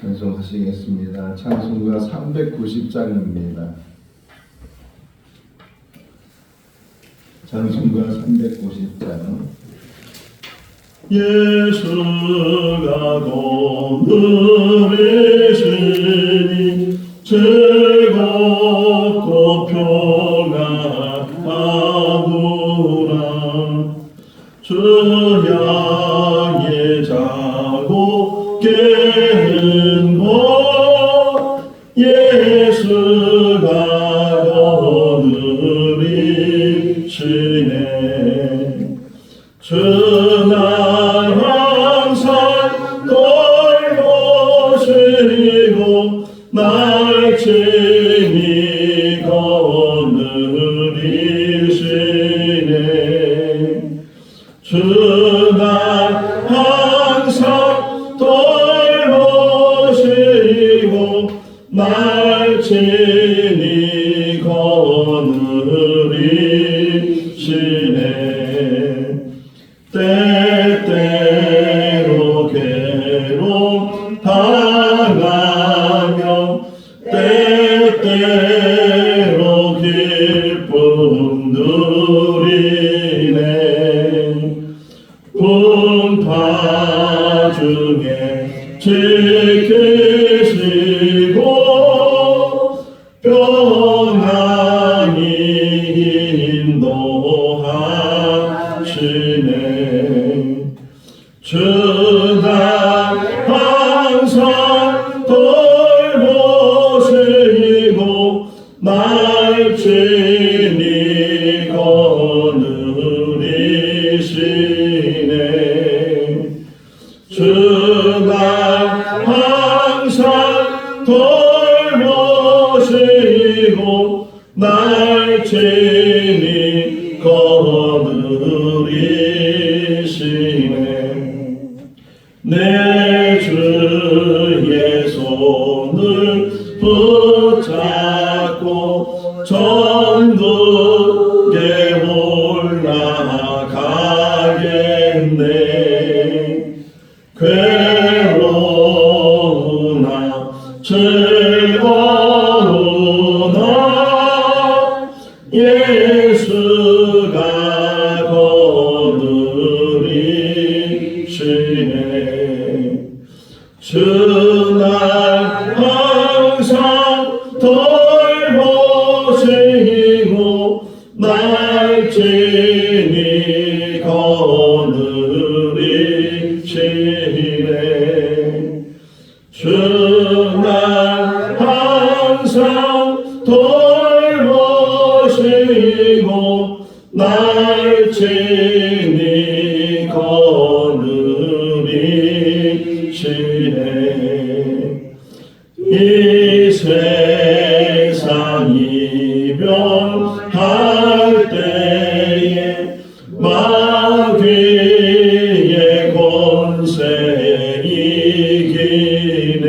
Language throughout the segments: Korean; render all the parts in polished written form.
찬송하시겠습니다. 찬송가 390장입니다. 찬송가 390장. 예수가 거느리시니 즐겁고 평안하구나. 주 향해 자고 깨는 것 예수가 거느리시네. 주날 항상 돌보시고 날 친히 거느리시네. 주날 항상 돌보시고 날 친히 거느리시네. 때때로 괴로움 당하며 때때로 기쁨 누리네. 풍파 중에 지키시고 평안히 인도하시네. 주날 항상 돌보시고 날 친히 거느리시네. 주날 항상 돌보시고 날 친히 거느리시네. 내 주의 손을 붙잡고 천국에 올라가겠네. 괴로우나 즐거우나 예수가 거느리시네. 주날 항상 돌보시고 날 친히 거느리시네. 주날 항상 돌보시고 날 친히 거느리시네. 이 세상 이별할 때에 마귀의 권세 이기네.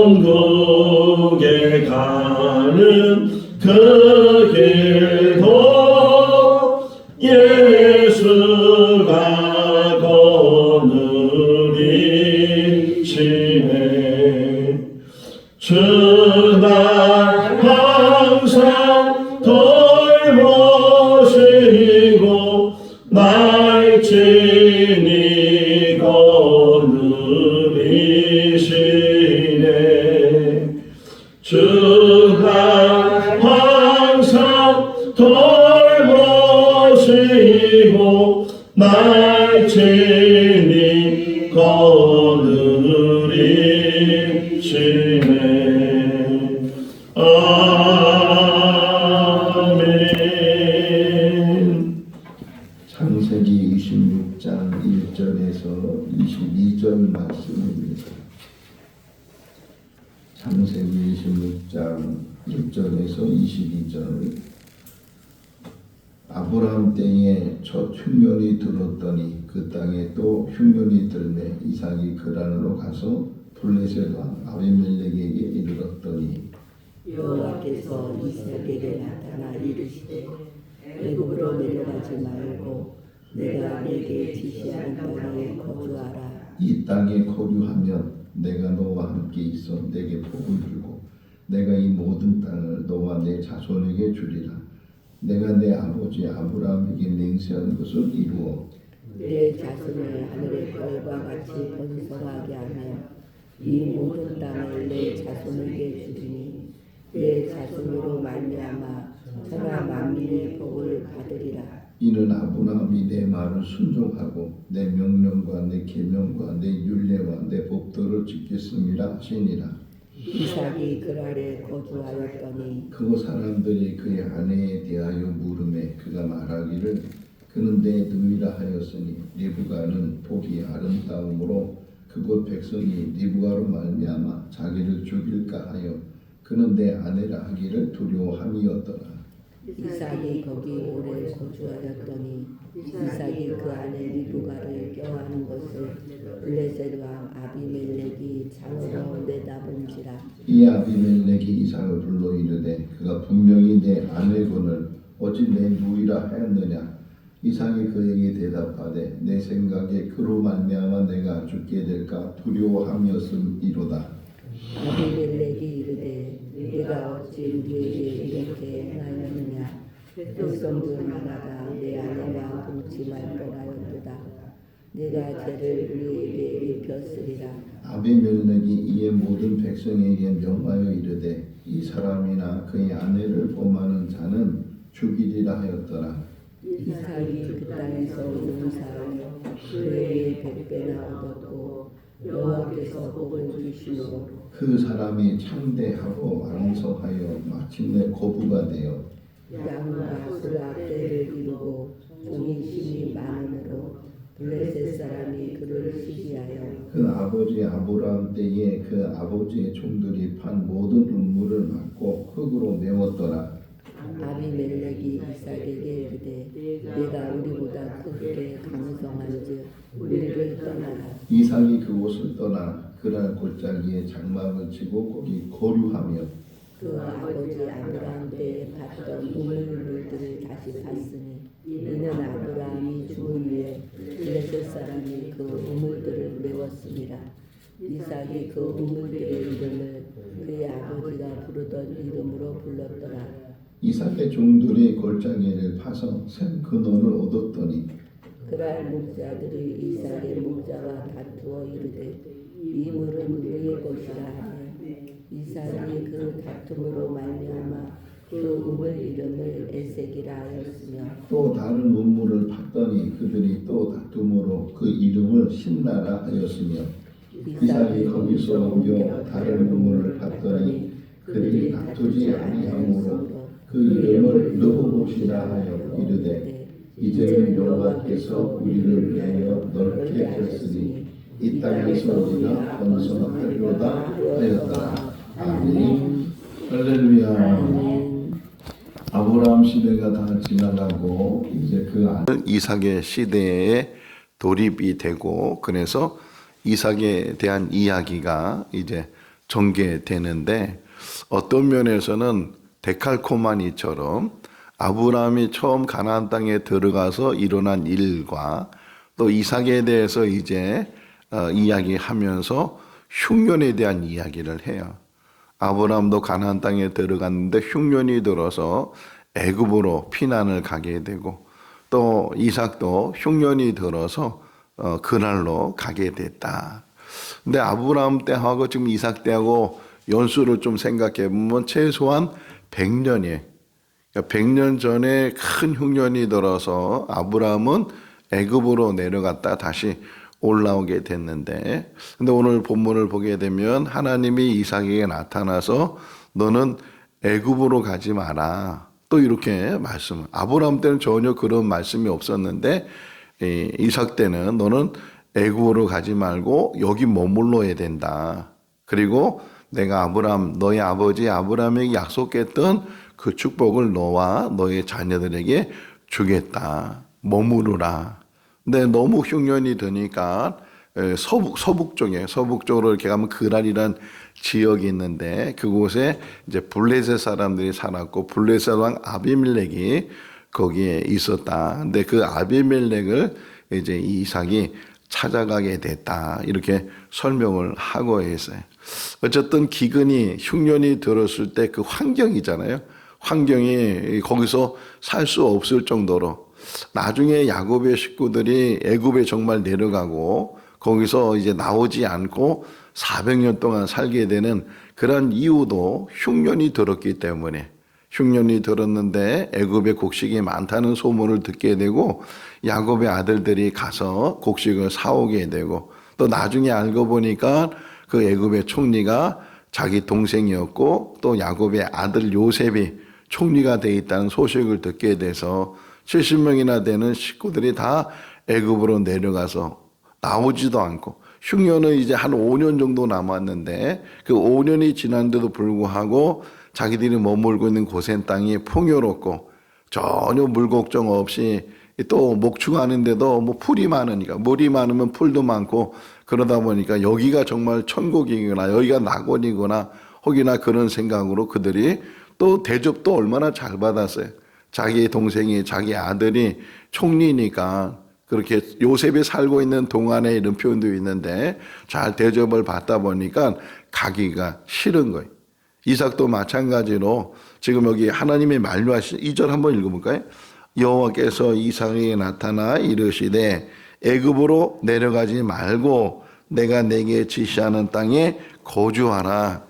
천국에 가는 그 길도 예수가 거느리시네. 주날 항상 돌보시고 날 친히 거느리시네. 주날 항상 돌보시고 날 친히 거느리시네. 아멘. 창세기 26장 1절에서 22절 말씀입니다. 창세기 26장 1절에서 22절. 아브라함 땡에 첫 흉년이 들었더니 그 땅에 또 흉년이 들매 이삭이 그랄로 가서 블레셋 왕 아비멜렉에게 이르렀더니 여호와께서 이삭에게 나타나 이르시되 애굽으로 내려가지 말고 내가 네게 지시하는 땅에 거주하라. 이 땅에 거류하면 내가 너와 함께 있어 내게 복을 주고 내가 이 모든 땅을 너와 내 자손에게 주리라. 내가 내 아버지 아브라함에게 맹세한 것을 이루어 내 자손을 하늘의 별과 같이 번성하게 하며 이 모든 땅을 내 자손에게 주리니 내 자손으로 말미암아 천하 만민의 복을 받으리라. 이는 아브라함이 내 말을 순종하고 내 명령과 내 계명과 내 율례와 내 법도를 지켰음이라 하시니라. 이삭이 그랄에 거주하였더니 그 사람들이 그의 아내에 대하여 물음에 그가 말하기를 그는 내 누이라 하였으니 리브가는 복이 아름다움으로 그곳 백성이 리브가로 말미암아 자기를 죽일까 하여 그는 내 아내라 하기를 두려워함이었더라. 이삭이 거기 오래 거주하였더니 이삭이 그 아내 리브가를 껴안은 것을 블레셋 왕 아비멜렉이 장으로 내다본지라. 이 아비멜렉이 이삭을 불러 이르되 그가 분명히 내 아내군을 어찌 내 누이라 하였느냐. 이삭이 그에게 대답하되 내 생각에 그로 말미암아 내가 죽게 될까 두려워함이었음이로다. 아비멜렉이 이르되 네가 어찌 우리에게 이렇게 행하였느냐. 백성들 하나가 내 아내와 동침할 뻔하였도다. 네가 죄를 우리에게 입혔으리라. 아비멜렉이 이에 모든 백성에게 명하여 이르되 이 사람이나 그의 아내를 범하는 자는 죽이리라 하였더라. 이삭이 그 땅에서 농사하여 그에게 100배나 얻었고 여호와께서 복을 주시므로 그 사람이 창대하고 왕성하여 마침내 거부가 되어 양과 소와 떼를 이루고 종이 힘이 많으므로 블레셋 사람이 그를 시기하여 그 아버지 아브라함 때에 그 아버지의 종들이 판 모든 음물을 막고 흙으로 메웠더라. 아비멜렉이 이삭에게 이르되 내가 우리보다 크게 강성한즉 우리를 떠나라. 이삭이 그곳을 떠나 그날 골짜기에 장막을 치고 거기 거류하며 그 아버지 아브라함 때에 봤던 우물들을 다시 봤으니 이는 아브라함이 죽은 후에 블레셋 사람이 그 우물들을 메웠습니다. 이삭이 그 우물들의 이름을 그의 아버지가 부르던 이름으로 불렀더라. 이삭의 종들이 골짜기를 파서 샘 근원을 얻었더니 그날 목자들이 이삭의 목자와 다투어 이르되 이 물은 우리의 것이라 하매 이삭이 그 다툼으로 말미암아 그 우물 이름을 에색이라 하였으며 또 다른 우물을 팠더니 그들이 또 다툼으로 그 이름을 신나라 하였으며 이삭이 거기서 옮겨 다른 우물을 팠더니 그들이 다투지 아니하므로 그 이름을 르호봇이라 하여 이르되 이제는 여호와께서 우리를 위하여 넓게 하셨으니 이 땅에서 우리가 번성하리로다 하였더라. 아멘. 할렐루야. 아브라함 시대가 다 지나가고 이제 그 이삭의 시대에 돌입이 되고 그래서 이삭에 대한 이야기가 이제 전개되는데 어떤 면에서는 데칼코마니처럼 아브라함이 처음 가나안 땅에 들어가서 일어난 일과 또 이삭에 대해서 이제 이야기하면서 흉년에 대한 이야기를 해요. 아브라함도 가나안 땅에 들어갔는데 흉년이 들어서 애굽으로 피난을 가게 되고 또 이삭도 흉년이 들어서 그날로 가게 됐다. 근데 아브라함 때하고 지금 이삭 때하고 연수를 좀 생각해 보면 최소한 100년이 100년 전에 큰 흉년이 들어서 아브라함은 애굽으로 내려갔다 다시 올라오게 됐는데 근데 오늘 본문을 보게 되면 하나님이 이삭에게 나타나서 너는 애굽으로 가지 마라 또 이렇게 말씀. 아브라함 때는 전혀 그런 말씀이 없었는데 이삭 때는 너는 애굽으로 가지 말고 여기 머물러야 된다. 그리고 내가 너의 아버지 아브라함에게 약속했던 그 축복을 너와 너의 자녀들에게 주겠다. 머무르라. 근데 너무 흉년이 드니까 서북쪽으로 이렇게 가면 그랄이라는 지역이 있는데 그곳에 이제 블레셋 사람들이 살았고 블레셋 왕 아비멜렉이 거기에 있었다. 근데 그 아비멜렉을 이제 이삭이 찾아가게 됐다. 이렇게 설명을 하고 있어요. 어쨌든 기근이 흉년이 들었을 때 그 환경이잖아요. 환경이 거기서 살 수 없을 정도로 나중에 야곱의 식구들이 애굽에 정말 내려가고 거기서 이제 나오지 않고 400년 동안 살게 되는 그런 이유도 흉년이 들었기 때문에 흉년이 들었는데 애굽에 곡식이 많다는 소문을 듣게 되고 야곱의 아들들이 가서 곡식을 사오게 되고 또 나중에 알고 보니까 그 애굽의 총리가 자기 동생이었고 또 야곱의 아들 요셉이 총리가 돼 있다는 소식을 듣게 돼서 70명이나 되는 식구들이 다 애굽으로 내려가서 나오지도 않고 흉년은 이제 한 5년 정도 남았는데 그 5년이 지난데도 불구하고 자기들이 머물고 있는 고센 땅이 풍요롭고 전혀 물 걱정 없이 또 목축하는데도 뭐 풀이 많으니까 물이 많으면 풀도 많고 그러다 보니까 여기가 정말 천국이구나 여기가 낙원이구나 혹이나 그런 생각으로 그들이 또 대접도 얼마나 잘 받았어요. 자기 동생이 자기 아들이 총리니까 그렇게 요셉이 살고 있는 동안에 이런 표현도 있는데 잘 대접을 받다 보니까 가기가 싫은 거예요. 이삭도 마찬가지로 지금 여기 하나님이 만류하신 2절 한번 읽어볼까요? 여호와께서 이삭에게 나타나 이르시되 애굽으로 내려가지 말고 내가 내게 지시하는 땅에 거주하라.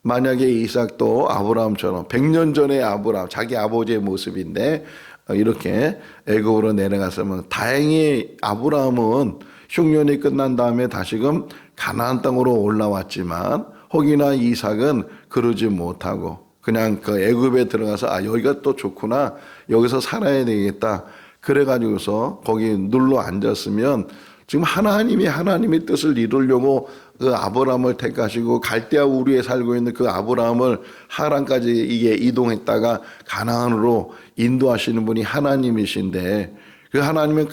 만약에 이삭도 아브라함처럼 100년 전의 아브라함 자기 아버지의 모습인데 이렇게 애굽으로 내려갔으면 다행히 아브라함은 흉년이 끝난 다음에 다시금 가나안 땅으로 올라왔지만 혹이나 이삭은 그러지 못하고 그냥 그 애굽에 들어가서 아 여기가 또 좋구나 여기서 살아야 되겠다 그래가지고서 거기 눌러 앉았으면 지금 하나님의 뜻을 이루려고 그 아브라함을 택하시고 갈대아 우르에 살고 있는 그 아브라함을 하란까지 이게 이동했다가 가나안으로 인도하시는 분이 하나님이신데 그 하나님은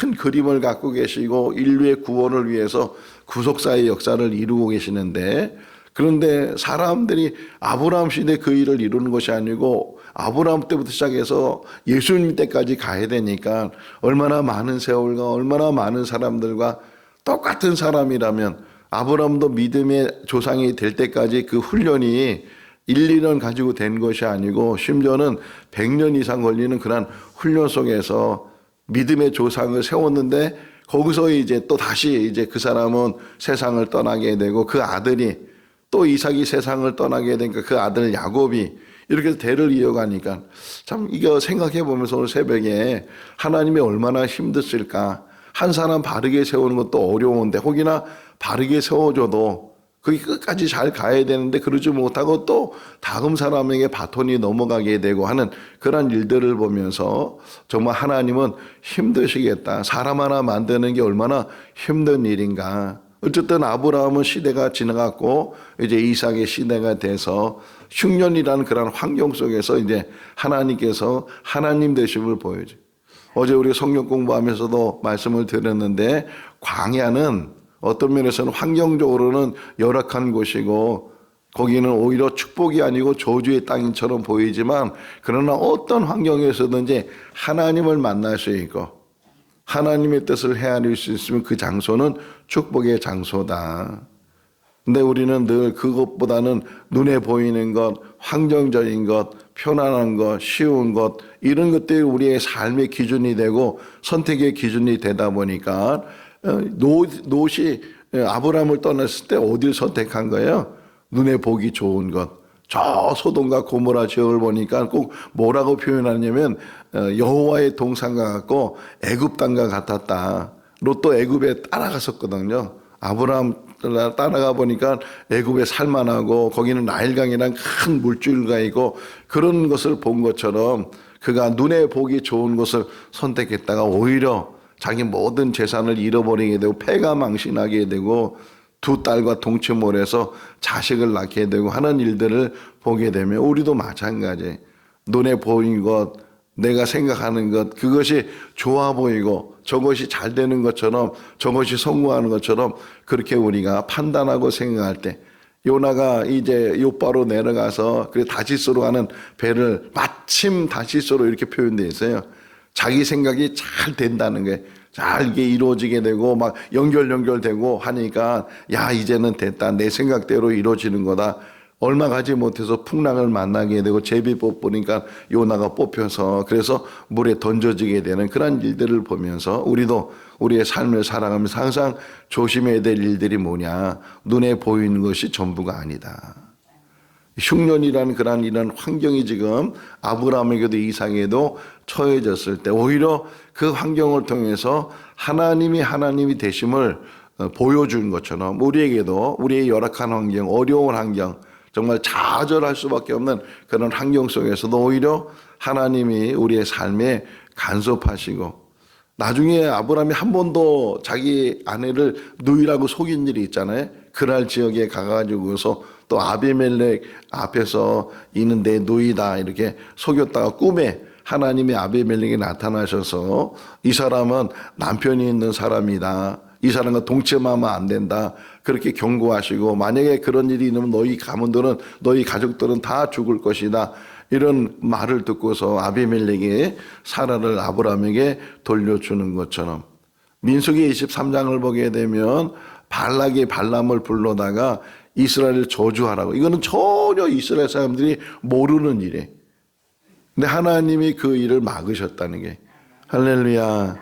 큰 그림을 갖고 계시고 인류의 구원을 위해서 구속사의 역사를 이루고 계시는데 그런데 사람들이 아브라함 시대 그 일을 이루는 것이 아니고 아브라함 때부터 시작해서 예수님 때까지 가야 되니까 얼마나 많은 세월과 얼마나 많은 사람들과 똑같은 사람이라면 아브라함도 믿음의 조상이 될 때까지 그 훈련이 1, 2년 가지고 된 것이 아니고 심지어는 100년 이상 걸리는 그런 훈련 속에서 믿음의 조상을 세웠는데 거기서 이제 또 다시 이제 그 사람은 세상을 떠나게 되고 그 아들이 또 이삭이 세상을 떠나게 되니까 그 아들 야곱이 이렇게 대를 이어가니까 참 이거 생각해 보면서 오늘 새벽에 하나님이 얼마나 힘드실까. 한 사람 바르게 세우는 것도 어려운데 혹이나 바르게 세워줘도 그게 끝까지 잘 가야 되는데 그러지 못하고 또 다음 사람에게 바톤이 넘어가게 되고 하는 그런 일들을 보면서 정말 하나님은 힘드시겠다. 사람 하나 만드는 게 얼마나 힘든 일인가. 어쨌든 아브라함은 시대가 지나갔고 이제 이삭의 시대가 돼서 흉년이라는 그런 환경 속에서 이제 하나님께서 하나님 되심을 보여줘요. 어제 우리 성경 공부하면서도 말씀을 드렸는데 광야는 어떤 면에서는 환경적으로는 열악한 곳이고 거기는 오히려 축복이 아니고 저주의 땅처럼 보이지만 그러나 어떤 환경에서든지 하나님을 만날 수 있고 하나님의 뜻을 헤아릴 수 있으면 그 장소는 축복의 장소다. 근데 우리는 늘 그것보다는 눈에 보이는 것, 환경적인 것, 편안한 것, 쉬운 것 이런 것들이 우리의 삶의 기준이 되고 선택의 기준이 되다 보니까 롯이 아브라함을 떠났을 때 어디를 선택한 거예요? 눈에 보기 좋은 것. 저 소돔과 고모라 지역을 보니까 꼭 뭐라고 표현하냐면 여호와의 동산과 같고 애굽 땅과 같았다. 롯도 애굽에 따라갔었거든요. 아브라함 따라가 보니까 애굽에 살만하고 거기는 나일강이랑 큰 물줄기가 있고 그런 것을 본 것처럼 그가 눈에 보기 좋은 것을 선택했다가 오히려 자기 모든 재산을 잃어버리게 되고 패가 망신하게 되고 두 딸과 동침몰에서 자식을 낳게 되고 하는 일들을 보게 되면 우리도 마찬가지. 눈에 보이는 것, 내가 생각하는 것, 그것이 좋아 보이고 저것이 잘 되는 것처럼 저것이 성공하는 것처럼 그렇게 우리가 판단하고 생각할 때 요나가 이제 요바로 내려가서 그 다시스로 가는 배를 마침 다시스로 이렇게 표현되어 있어요. 자기 생각이 잘 된다는 게 잘 이게 이루어지게 되고 막 연결되고 하니까 야 이제는 됐다. 내 생각대로 이루어지는 거다. 얼마 가지 못해서 풍랑을 만나게 되고 제비뽑 보니까 요나가 뽑혀서 그래서 물에 던져지게 되는 그런 일들을 보면서 우리도 우리의 삶을 살아가면서 항상 조심해야 될 일들이 뭐냐. 눈에 보이는 것이 전부가 아니다. 흉년이라는 그런 이런 환경이 지금 아브라함에게도 이삭에게도 처해졌을 때 오히려 그 환경을 통해서 하나님이 되심을 보여준 것처럼 우리에게도 우리의 열악한 환경, 어려운 환경, 정말 좌절할 수밖에 없는 그런 환경 속에서도 오히려 하나님이 우리의 삶에 간섭하시고 나중에 아브라함이 한 번도 자기 아내를 누이라고 속인 일이 있잖아요. 그날 지역에 가가지고서 또 아비멜렉 앞에서 이는 내 누이다 이렇게 속였다가 꿈에 하나님이 아비멜렉에 나타나셔서 이 사람은 남편이 있는 사람이다. 이 사람과 동침하면 안 된다. 그렇게 경고하시고 만약에 그런 일이 있으면 너희 가문들은 너희 가족들은 다 죽을 것이다. 이런 말을 듣고서 아비멜렉이 사라를 아브라함에게 돌려주는 것처럼 민수기 23장을 보게 되면 발락이 발람을 불러다가 이스라엘을 저주하라고. 이거는 전혀 이스라엘 사람들이 모르는 일이에요. 근데 하나님이 그 일을 막으셨다는 게 할렐루야.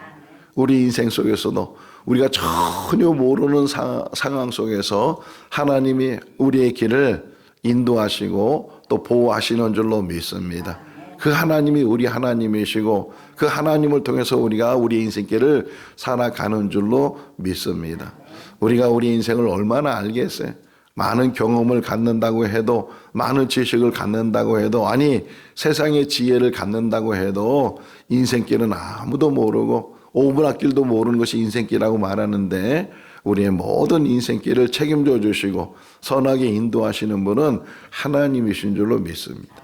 우리 인생 속에서도 우리가 전혀 모르는 상황 속에서 하나님이 우리의 길을 인도하시고 또 보호하시는 줄로 믿습니다. 그 하나님이 우리 하나님이시고 그 하나님을 통해서 우리가 우리 인생길을 살아가는 줄로 믿습니다. 우리가 우리 인생을 얼마나 알겠어요? 많은 경험을 갖는다고 해도 많은 지식을 갖는다고 해도 아니 세상의 지혜를 갖는다고 해도 인생길은 아무도 모르고 오분학길도 모르는 것이 인생길이라고 말하는데 우리의 모든 인생길을 책임져 주시고 선하게 인도하시는 분은 하나님이신 줄로 믿습니다.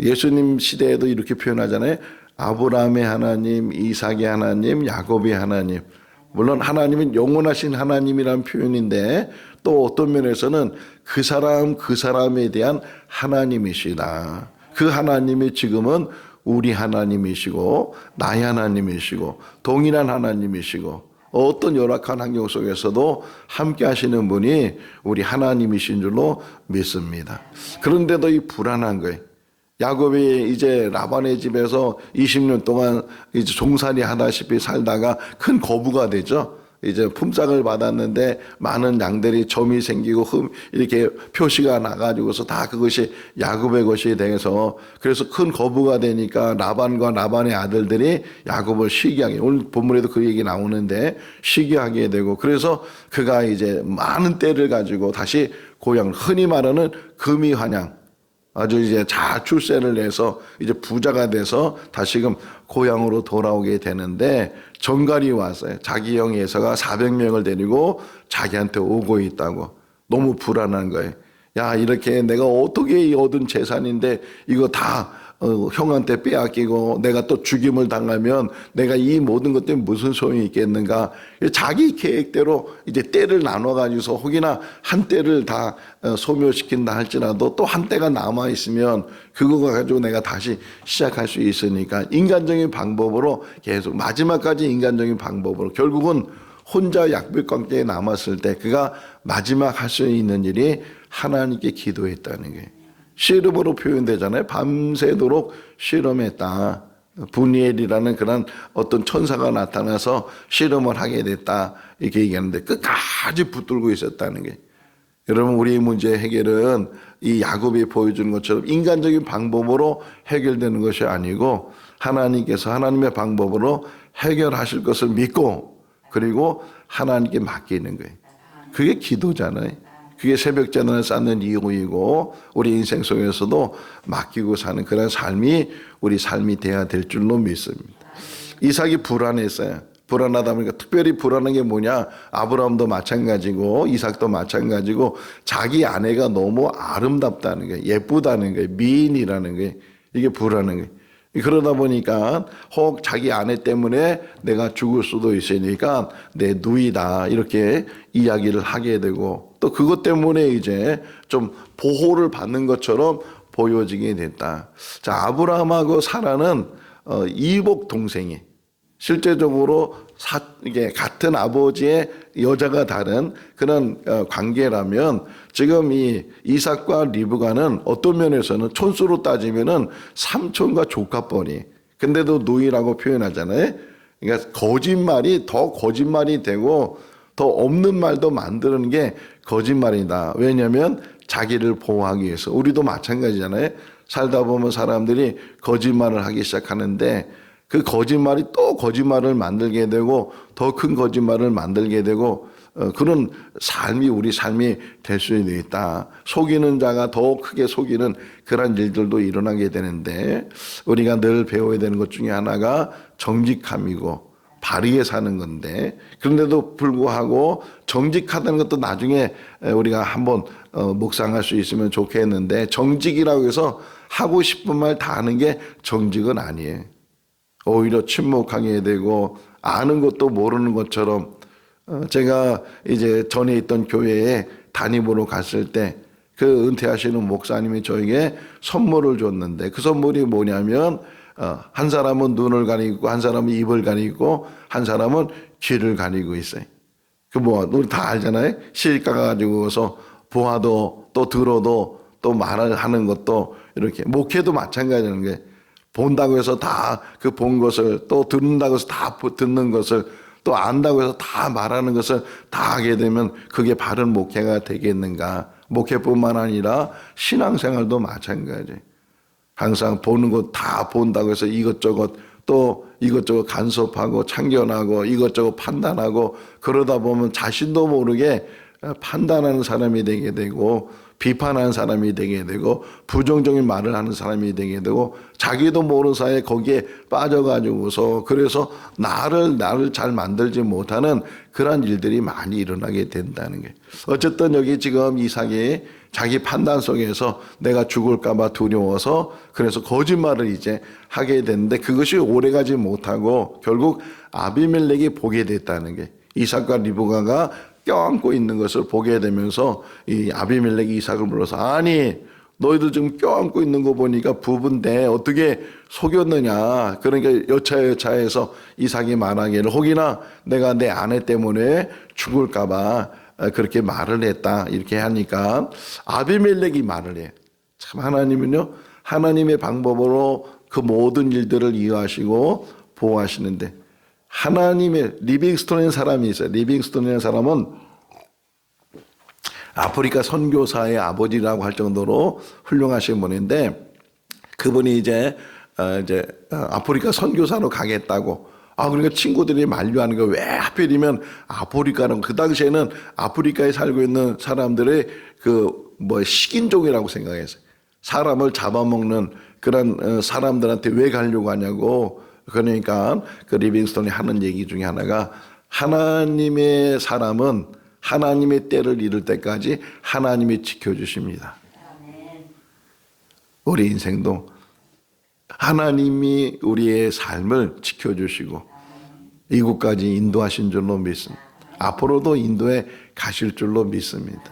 예수님 시대에도 이렇게 표현하잖아요. 아브라함의 하나님, 이삭의 하나님, 야곱의 하나님. 물론 하나님은 영원하신 하나님이라는 표현인데 또 어떤 면에서는 그 사람에 대한 하나님이시다. 그 하나님이 지금은 우리 하나님이시고 나의 하나님이시고 동일한 하나님이시고 어떤 열악한 환경 속에서도 함께 하시는 분이 우리 하나님이신 줄로 믿습니다. 그런데도 이 불안한 거예요. 야곱이 이제 라반의 집에서 20년 동안 이제 종살이 하다시피 살다가 큰 거부가 되죠. 이제 품삯을 받았는데 많은 양들이 점이 생기고 이렇게 표시가 나가지고서 다 그것이 야곱의 것이 돼서 그래서 큰 거부가 되니까 라반과 라반의 아들들이 야곱을 시기하게 오늘 본문에도 그 얘기 나오는데 시기하게 되고 그래서 그가 이제 많은 떼를 가지고 다시 고향 흔히 말하는 금이환양 아주 이제 잘 출세를 해서 이제 부자가 돼서 다시금 고향으로 돌아오게 되는데 정갈이 왔어요. 자기 형 에서가 400명을 데리고 자기한테 오고 있다고. 너무 불안한 거예요. 야 이렇게 내가 어떻게 얻은 재산인데 이거 다 형한테 빼앗기고 내가 또 죽임을 당하면 내가 이 모든 것 때문에 무슨 소용이 있겠는가. 자기 계획대로 이제 떼를 나눠가지고서 혹이나 한 떼를 다 소멸시킨다 할지라도 또 한 떼가 남아있으면 그거 가지고 내가 다시 시작할 수 있으니까 인간적인 방법으로 계속 마지막까지 인간적인 방법으로 결국은 혼자 약불관계에 남았을 때 그가 마지막 할 수 있는 일이 하나님께 기도했다는 게 씨름으로 표현되잖아요. 밤새도록 씨름했다. 분이엘이라는 그런 어떤 천사가 나타나서 씨름을 하게 됐다. 이렇게 얘기하는데 끝까지 붙들고 있었다는 게. 여러분 우리의 문제 해결은 이 야곱이 보여주는 것처럼 인간적인 방법으로 해결되는 것이 아니고 하나님께서 하나님의 방법으로 해결하실 것을 믿고 그리고 하나님께 맡기는 거예요. 그게 기도잖아요. 그게 새벽전을 쌓는 이유이고 우리 인생 속에서도 맡기고 사는 그런 삶이 우리 삶이 돼야 될 줄로 믿습니다. 이삭이 불안했어요. 불안하다 보니까 특별히 불안한 게 뭐냐. 아브라함도 마찬가지고 이삭도 마찬가지고 자기 아내가 너무 아름답다는 거예요. 예쁘다는 거예요. 미인이라는 거예요. 이게 불안한 거예요. 그러다 보니까 혹 자기 아내 때문에 내가 죽을 수도 있으니까 내 누이다 이렇게 이야기를 하게 되고 또 그것 때문에 이제 좀 보호를 받는 것처럼 보여지게 됐다. 자, 아브라함하고 사라는 이복 동생이 실제적으로 이게 같은 아버지의 여자가 다른 그런 관계라면 지금 이 이삭과 리브가는 어떤 면에서는 촌수로 따지면은 삼촌과 조카뻘이 근데도 누이라고 표현하잖아요. 그러니까 거짓말이 더 거짓말이 되고 더 없는 말도 만드는 게 거짓말이다. 왜냐하면 자기를 보호하기 위해서. 우리도 마찬가지잖아요. 살다 보면 사람들이 거짓말을 하기 시작하는데 그 거짓말이 또 거짓말을 만들게 되고 더 큰 거짓말을 만들게 되고 그런 삶이 우리 삶이 될 수 있다. 속이는 자가 더 크게 속이는 그런 일들도 일어나게 되는데 우리가 늘 배워야 되는 것 중에 하나가 정직함이고 바르게 사는 건데 그런데도 불구하고 정직하다는 것도 나중에 우리가 한번 묵상할 수 있으면 좋겠는데 정직이라고 해서 하고 싶은 말 다 하는 게 정직은 아니에요. 오히려 침묵하게 되고 아는 것도 모르는 것처럼 제가 이제 전에 있던 교회에 담임으로 갔을 때 그 은퇴하시는 목사님이 저에게 선물을 줬는데 그 선물이 뭐냐면 한 사람은 눈을 가리고 한 사람은 입을 가리고 한 사람은 귀를 가리고 있어요. 그 뭐 우리 다 알잖아요. 시집가 가지고서 보아도 또 들어도 또 말을 하는 것도 이렇게 목회도 마찬가지라는 게 본다고 해서 다 그 본 것을 또 듣는다고 해서 다 듣는 것을 또 안다고 해서 다 말하는 것을 다 하게 되면 그게 바른 목회가 되겠는가. 목회뿐만 아니라 신앙생활도 마찬가지. 항상 보는 것 다 본다고 해서 이것저것 또 이것저것 간섭하고 참견하고 이것저것 판단하고 그러다 보면 자신도 모르게 판단하는 사람이 되게 되고 비판하는 사람이 되게 되고 부정적인 말을 하는 사람이 되게 되고 자기도 모르는 사이에 거기에 빠져가지고서 그래서 나를 잘 만들지 못하는 그런 일들이 많이 일어나게 된다는 게 어쨌든 여기 지금 이삭이 자기 판단 속에서 내가 죽을까 봐 두려워서 그래서 거짓말을 이제 하게 됐는데 그것이 오래가지 못하고 결국 아비멜렉이 보게 됐다는 게 이삭과 리브가가 껴안고 있는 것을 보게 되면서 이 아비멜렉이 이삭을 불러서 아니 너희들 지금 껴안고 있는 거 보니까 부부인데 어떻게 속였느냐. 그러니까 여차여차해서 이삭이 말하기를 혹이나 내가 내 아내 때문에 죽을까 봐 그렇게 말을 했다. 이렇게 하니까 아비멜렉이 말을 해. 참 하나님은요. 하나님의 방법으로 그 모든 일들을 이해하시고 보호하시는데 하나님의 리빙스톤이라는 사람이 있어요. 리빙스톤이라는 사람은 아프리카 선교사의 아버지라고 할 정도로 훌륭하신 분인데 그분이 이제 아프리카 선교사로 가겠다고 그러니까 친구들이 만류하는 거 왜 하필이면 아프리카는 그 당시에는 아프리카에 살고 있는 사람들의 그 뭐 식인종이라고 생각했어요. 사람을 잡아먹는 그런 사람들한테 왜 가려고 하냐고. 그러니까 그 리빙스톤이 하는 얘기 중에 하나가 하나님의 사람은 하나님의 때를 이룰 때까지 하나님이 지켜주십니다. 우리 인생도 하나님이 우리의 삶을 지켜주시고 이곳까지 인도하신 줄로 믿습니다. 앞으로도 인도에 가실 줄로 믿습니다.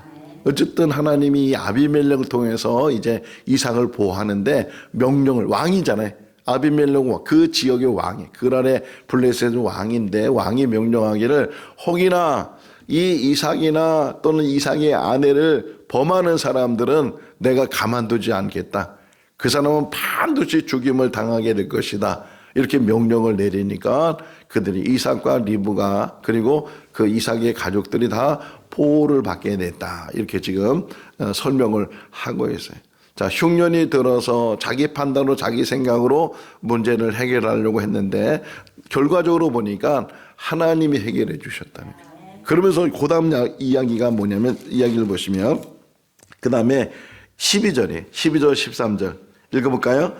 어쨌든 하나님이 이 아비멜렉을 통해서 이제 이삭을 보호하는데 명령을 왕이잖아요. 아비멜렉 그 지역의 왕이 그랄의 블레셋 왕인데 왕이 명령하기를 혹이나 이 이삭이나 또는 이삭의 아내를 범하는 사람들은 내가 가만두지 않겠다. 그 사람은 반드시 죽임을 당하게 될 것이다. 이렇게 명령을 내리니까 그들이 이삭과 리브가 그리고 그 이삭의 가족들이 다 보호를 받게 됐다. 이렇게 지금 설명을 하고 있어요. 자, 흉년이 들어서 자기 판단으로 자기 생각으로 문제를 해결하려고 했는데 결과적으로 보니까 하나님이 해결해 주셨다는 거예요. 그러면서 그 다음 이야기가 뭐냐면 이야기를 보시면 그 다음에 12절 13절 읽어볼까요?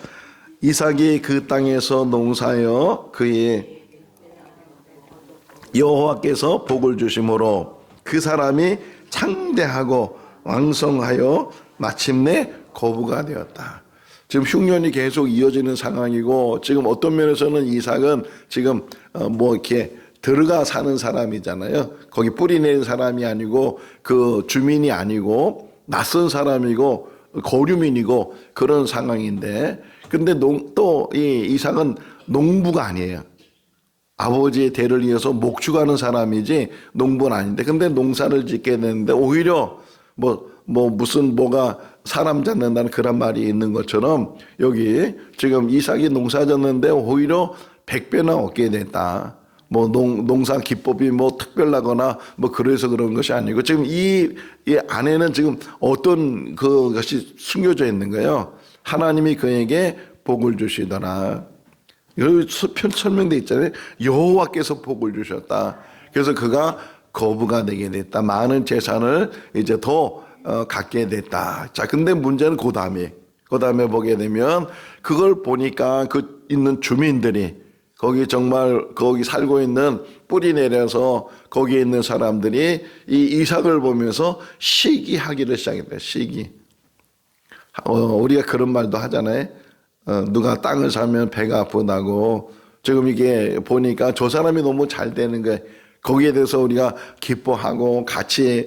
이삭이 그 땅에서 농사하여 그의 여호와께서 복을 주심으로 그 사람이 창대하고 왕성하여 마침내 거부가 되었다. 지금 흉년이 계속 이어지는 상황이고 지금 어떤 면에서는 이삭은 지금 뭐 이렇게 들어가 사는 사람이잖아요. 거기 뿌리 내린 사람이 아니고 그 주민이 아니고 낯선 사람이고 거류민이고 그런 상황인데 근데 또 이 이삭은 농부가 아니에요. 아버지의 대를 이어서 목축하는 사람이지 농부는 아닌데, 근데 농사를 짓게 되는데 오히려 뭐가 사람 잡는다는 그런 말이 있는 것처럼 여기 지금 이삭이 농사 졌는데 오히려 100배나 얻게 됐다. 농사 기법이 특별하거나 그래서 그런 것이 아니고 지금 이 안에는 지금 어떤 그것이 숨겨져 있는 거예요. 하나님이 그에게 복을 주시더라. 여기 설명돼 있잖아요. 여호와께서 복을 주셨다. 그래서 그가 거부가 되게 됐다. 많은 재산을 이제 더 갖게 됐다. 자, 근데 문제는 그 다음에 보게 되면 그걸 보니까 그 있는 주민들이 거기 살고 있는 뿌리 내려서 거기에 있는 사람들이 이 이삭을 보면서 시기하기를 시작했다. 시기. 우리가 그런 말도 하잖아요. 누가 땅을 사면 배가 아프다고. 지금 이게 보니까 저 사람이 너무 잘 되는 거예요. 거기에 대해서 우리가 기뻐하고 같이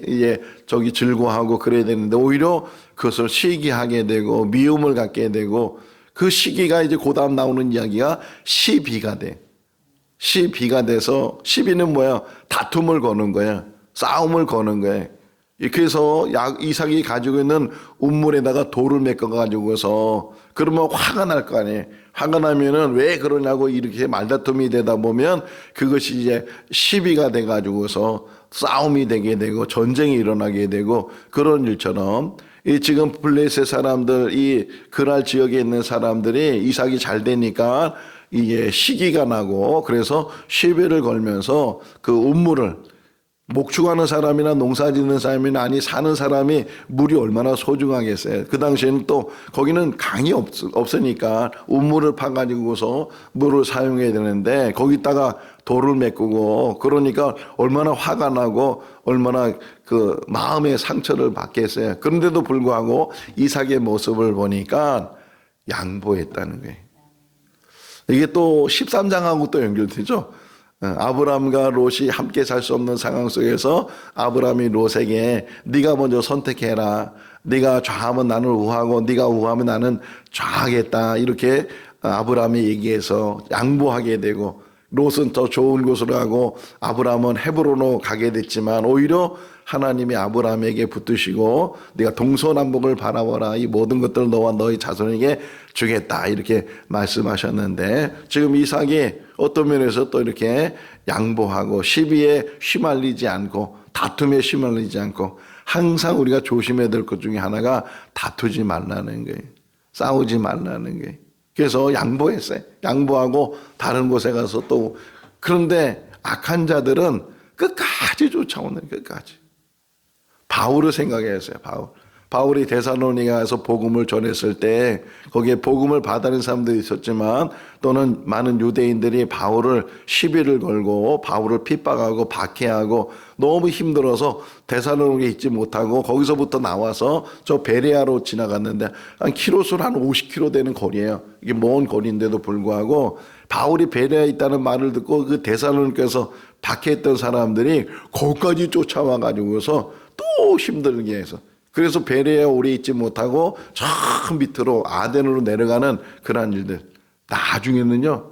즐거워하고 그래야 되는데 오히려 그것을 시기하게 되고 미움을 갖게 되고 그 시기가 이제 그 다음 나오는 이야기가 시비가 돼. 시비가 돼서 시비는 뭐야? 다툼을 거는 거야. 싸움을 거는 거야. 그래서 이삭이 가지고 있는 운물에다가 돌을 메꿔가지고서 그러면 화가 날 거 아니에요. 화가 나면은 왜 그러냐고 이렇게 말다툼이 되다 보면 그것이 이제 시비가 돼가지고서 싸움이 되게 되고 전쟁이 일어나게 되고 그런 일처럼 이 지금 블레셋 사람들 이 그랄 지역에 있는 사람들이 이삭이 잘 되니까 이게 시기가 나고 그래서 시비를 걸면서 그 운물을 목축하는 사람이나 농사 짓는 사람이나 아니 사는 사람이 물이 얼마나 소중하겠어요. 그 당시에는 또 거기는 강이 없으니까 우물을 파가지고서 물을 사용해야 되는데 거기다가 돌을 메꾸고 그러니까 얼마나 화가 나고 얼마나 그 마음의 상처를 받겠어요. 그런데도 불구하고 이삭의 모습을 보니까 양보했다는 거예요. 이게 또 13장하고 또 연결되죠. 아브람과 롯이 함께 살 수 없는 상황 속에서 아브람이 롯에게 네가 먼저 선택해라. 네가 좌하면 나는 우하고 네가 우하면 나는 좌하겠다. 이렇게 아브람이 얘기해서 양보하게 되고 롯은 더 좋은 곳으로 가고 아브람은 헤브론으로 가게 됐지만 오히려 하나님이 아브람에게 붙드시고 네가 동서남북을 바라보라. 이 모든 것들을 너와 너희 자손에게 주겠다. 이렇게 말씀하셨는데 지금 이삭이 어떤 면에서 또 이렇게 양보하고 시비에 휘말리지 않고 다툼에 휘말리지 않고 항상 우리가 조심해야 될 것 중에 하나가 다투지 말라는 거예요. 싸우지 말라는 거예요. 그래서 양보했어요. 양보하고 다른 곳에 가서 또 그런데 악한 자들은 끝까지 쫓아오는 끝까지. 바울을 생각했어요. 바울이 데살로니가에서 복음을 전했을 때 거기에 복음을 받아들인 사람들이 있었지만 또는 많은 유대인들이 바울을 시비를 걸고 바울을 핍박하고 박해하고 너무 힘들어서 데살로니가에 있지 못하고 거기서부터 나와서 저 베레아로 지나갔는데 한 키로수로 한 50km 되는 거리예요. 이게 먼 거리인데도 불구하고 바울이 베레아에 있다는 말을 듣고 그 데살로니가에서 박해했던 사람들이 거기까지 쫓아와 가지고서 또 힘들게 해서 그래서 베레아에 오래 있지 못하고 저 밑으로 아덴으로 내려가는 그런 일들. 나중에는요.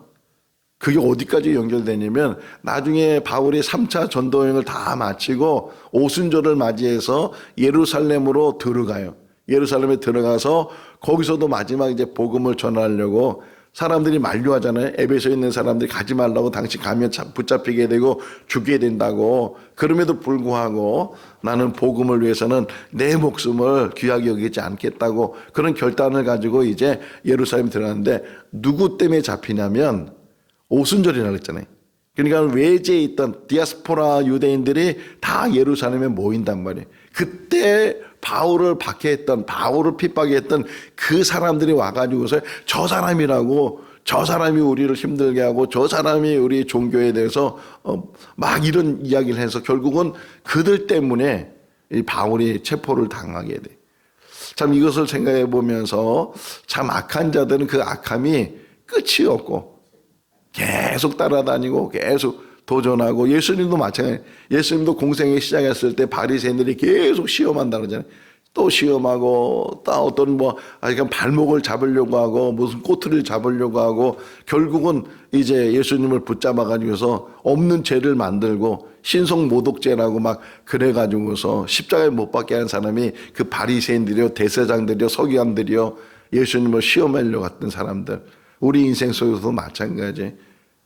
그게 어디까지 연결되냐면 나중에 바울이 3차 전도여행을 다 마치고 오순절을 맞이해서 예루살렘으로 들어가요. 예루살렘에 들어가서 거기서도 마지막 이제 복음을 전하려고 사람들이 만류하잖아요. 에베소에 있는 사람들이 가지 말라고 당신 가면 붙잡히게 되고 죽게 된다고. 그럼에도 불구하고 나는 복음을 위해서는 내 목숨을 귀하게 여기지 않겠다고 그런 결단을 가지고 이제 예루살렘 들어갔는데 누구 때문에 잡히냐면 오순절이라고 했잖아요. 그러니까 외지에 있던 디아스포라 유대인들이 다 예루살렘에 모인단 말이에요. 그때 바울을 박해했던 바울을 핍박했던 그 사람들이 와가지고서 저 사람이라고 저 사람이 우리를 힘들게 하고 저 사람이 우리 종교에 대해서 막 이런 이야기를 해서 결국은 그들 때문에 이 바울이 체포를 당하게 돼. 참 이것을 생각해 보면서 참 악한 자들은 그 악함이 끝이 없고 계속 따라다니고 계속 도전하고 예수님도 마찬가지예요. 예수님도 공생에 시작했을 때 바리새인들이 계속 시험한다 그러잖아요. 또 시험하고 또 어떤 그냥 발목을 잡으려고 하고 무슨 꼬투리를 잡으려고 하고 결국은 이제 예수님을 붙잡아 가지고서 없는 죄를 만들고 신성 모독죄라고 막 그래 가지고서 십자가에 못 박게 한 사람이 그 바리새인들이요, 대제사장들이요, 서기관들이요, 예수님을 시험하려고 했던 사람들. 우리 인생 속에서도 마찬가지.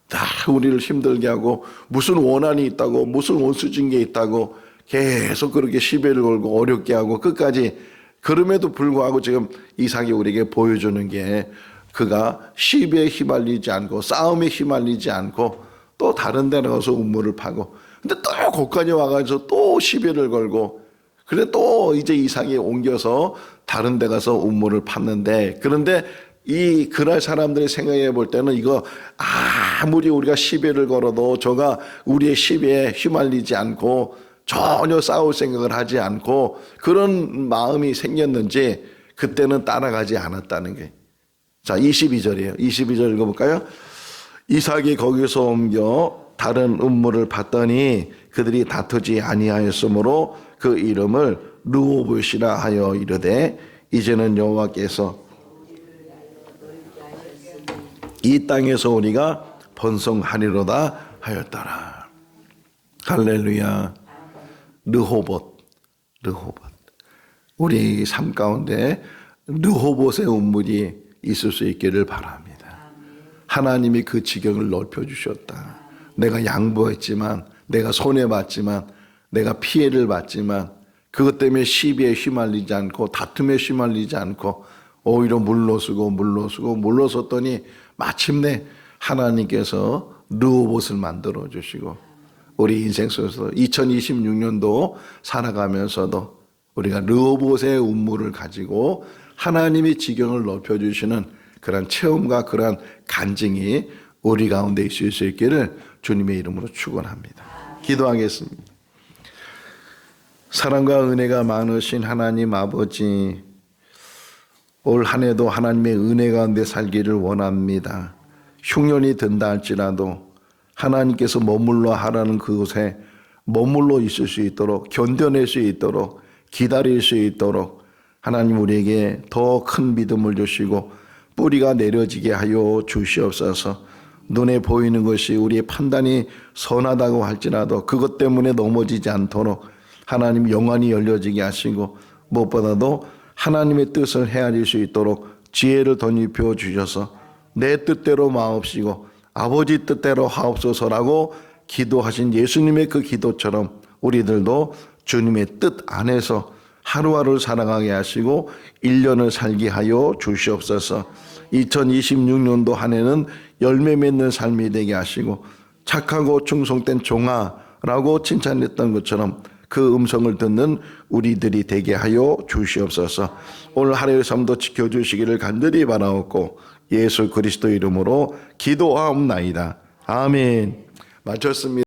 다 우리를 힘들게 하고 무슨 원한이 있다고 무슨 원수징계 있다고 계속 그렇게 시비를 걸고 어렵게 하고 끝까지. 그럼에도 불구하고 지금 이삭이 우리에게 보여주는 게 그가 시비에 휘말리지 않고 싸움에 휘말리지 않고 또 다른 데 나가서 우물을 파고, 근데 또 거기까지 와가지고 또 시비를 걸고, 그래 또 이제 이삭이 옮겨서 다른 데 가서 우물을 팠는데, 그런데 이 그날 사람들이 생각해 볼 때는 이거 아무리 우리가 시비를 걸어도 저가 우리의 시비에 휘말리지 않고 전혀 싸울 생각을 하지 않고 그런 마음이 생겼는지 그때는 따라가지 않았다는 게. 자, 22절이에요. 22절 읽어볼까요? 이삭이 거기서 옮겨 다른 음물을 봤더니 그들이 다투지 아니하였으므로 그 이름을 르호봇이라 하여 이르되 이제는 여호와께서 이 땅에서 우리가 번성하리로다 하였더라. 할렐루야. 르호봇. 우리 삶 가운데 르호봇의 운물이 있을 수 있기를 바랍니다. 하나님이 그 지경을 넓혀주셨다. 내가 양보했지만, 내가 손해봤지만, 내가 피해를 봤지만 그것 때문에 시비에 휘말리지 않고 다툼에 휘말리지 않고 오히려 물러섰더니 마침내 하나님께서 르호봇을 만들어 주시고 우리 인생 속에서 2026년도 살아가면서도 우리가 르호봇의 운물을 가지고 하나님의 지경을 넓혀주시는 그런 체험과 그런 간증이 우리 가운데 있을 수 있기를 주님의 이름으로 축원합니다. 기도하겠습니다. 사랑과 은혜가 많으신 하나님 아버지, 올 한 해도 하나님의 은혜 가운데 살기를 원합니다. 흉년이 든다 할지라도 하나님께서 머물러 하라는 그곳에 머물러 있을 수 있도록, 견뎌낼 수 있도록, 기다릴 수 있도록 하나님 우리에게 더 큰 믿음을 주시고 뿌리가 내려지게 하여 주시옵소서. 눈에 보이는 것이 우리의 판단이 선하다고 할지라도 그것 때문에 넘어지지 않도록 하나님 영안이 열려지게 하시고 무엇보다도 하나님의 뜻을 헤아릴 수 있도록 지혜를 덧입혀 주셔서 내 뜻대로 마옵시고 아버지 뜻대로 하옵소서라고 기도하신 예수님의 그 기도처럼 우리들도 주님의 뜻 안에서 하루하루를 살아가게 하시고 1년을 살게 하여 주시옵소서. 2026년도 한 해는 열매 맺는 삶이 되게 하시고 착하고 충성된 종아라고 칭찬했던 것처럼 그 음성을 듣는 우리들이 되게 하여 주시옵소서. 오늘 하루의 삶도 지켜주시기를 간절히 바라옵고 예수 그리스도 이름으로 기도하옵나이다. 아멘. 마쳤습니다.